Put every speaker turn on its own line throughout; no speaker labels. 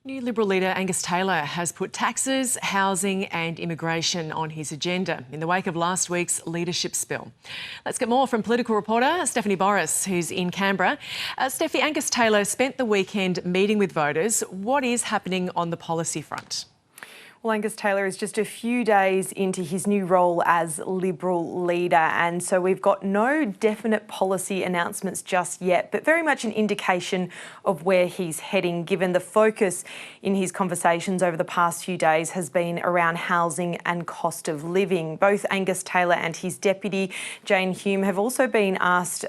New Liberal leader Angus Taylor has put taxes, housing and immigration on his agenda in the wake of last week's leadership spill. Let's get more from political reporter Stephanie Boris, who's in Canberra. Steffi, Angus Taylor spent the weekend meeting with voters. What is happening on the policy front?
Well, Angus Taylor is just a few days into his new role as Liberal leader, and so we've got no definite policy announcements just yet, but very much an indication of where he's heading, given the focus in his conversations over the past few days has been around housing and cost of living. Both Angus Taylor and his deputy, Jane Hume, have also been asked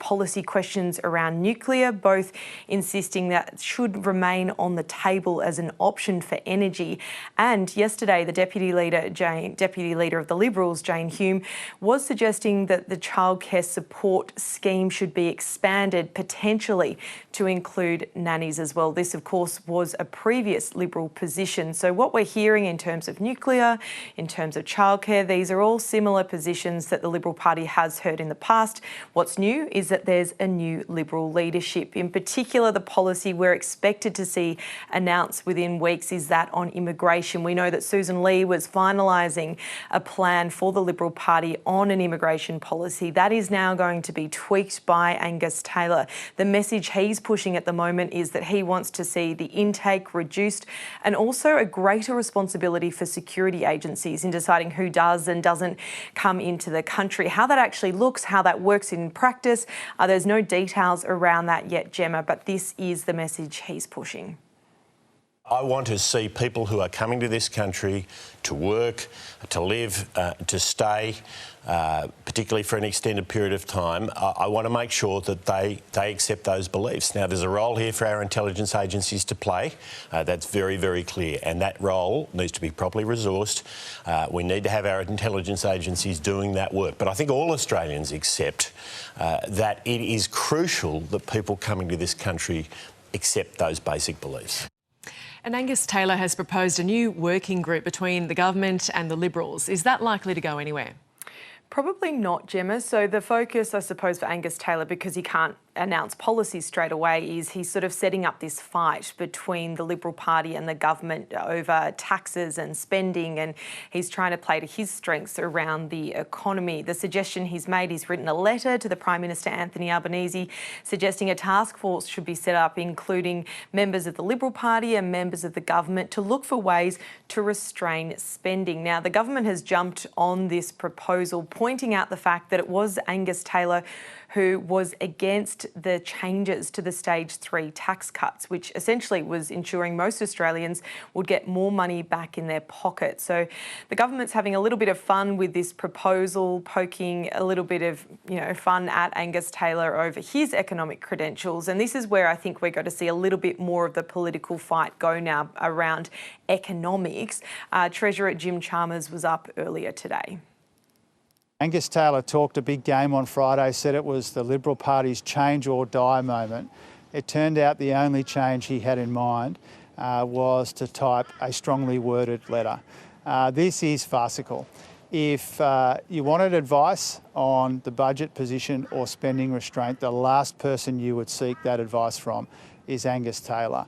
policy questions around nuclear, both insisting that should remain on the table as an option for energy. And yesterday, the deputy leader of the Liberals, Jane Hume, was suggesting that the childcare support scheme should be expanded potentially to include nannies as well. This, of course, was a previous Liberal position. So what we're hearing in terms of nuclear, in terms of childcare, these are all similar positions that the Liberal Party has heard in the past. What's new is that there's a new Liberal leadership. In particular, the policy we're expected to see announced within weeks is that on immigration. We know that Susan Lee was finalising a plan for the Liberal Party on an immigration policy. That is now going to be tweaked by Angus Taylor. The message he's pushing at the moment is that he wants to see the intake reduced and also a greater responsibility for security agencies in deciding who does and doesn't come into the country. How that actually looks, how that works in practice, there's no details around that yet, Gemma, but this is the message he's pushing.
I want to see people who are coming to this country to work, to live, to stay, particularly for an extended period of time. I want to make sure that they accept those beliefs. Now, there's a role here for our intelligence agencies to play. That's very, very clear, and that role needs to be properly resourced. We need to have our intelligence agencies doing that work. But I think all Australians accept that it is crucial that people coming to this country accept those basic beliefs.
And Angus Taylor has proposed a new working group between the government and the Liberals. Is that likely to go anywhere?
Probably not, Gemma. So the focus, I suppose, for Angus Taylor, because he can't announce policies straight away, is he's sort of setting up this fight between the Liberal Party and the government over taxes and spending, and he's trying to play to his strengths around the economy. The suggestion he's made, he's written a letter to the Prime Minister Anthony Albanese suggesting a task force should be set up, including members of the Liberal Party and members of the government, to look for ways to restrain spending. Now, the government has jumped on this proposal, pointing out the fact that it was Angus Taylor who was against the changes to the Stage 3 tax cuts, which essentially was ensuring most Australians would get more money back in their pocket. So the government's having a little bit of fun with this proposal, poking a little bit of fun at Angus Taylor over his economic credentials. And this is where I think we're going to see a little bit more of the political fight go now around economics. Treasurer Jim Chalmers was up earlier today.
Angus Taylor talked a big game on Friday, said it was the Liberal Party's change or die moment. It turned out the only change he had in mind was to type a strongly worded letter. This is farcical. If you wanted advice on the budget position or spending restraint, the last person you would seek that advice from is Angus Taylor.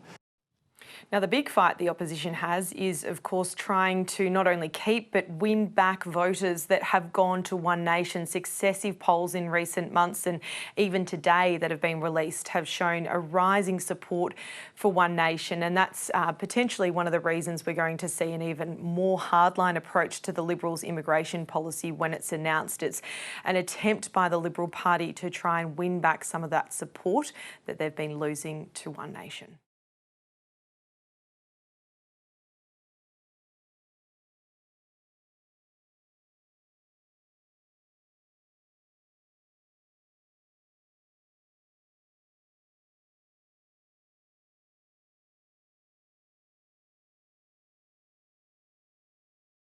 Now, the big fight the opposition has is, of course, trying to not only keep but win back voters that have gone to One Nation. Successive polls in recent months and even today that have been released have shown a rising support for One Nation, and that's potentially one of the reasons we're going to see an even more hardline approach to the Liberals' immigration policy when it's announced. It's an attempt by the Liberal Party to try and win back some of that support that they've been losing to One Nation.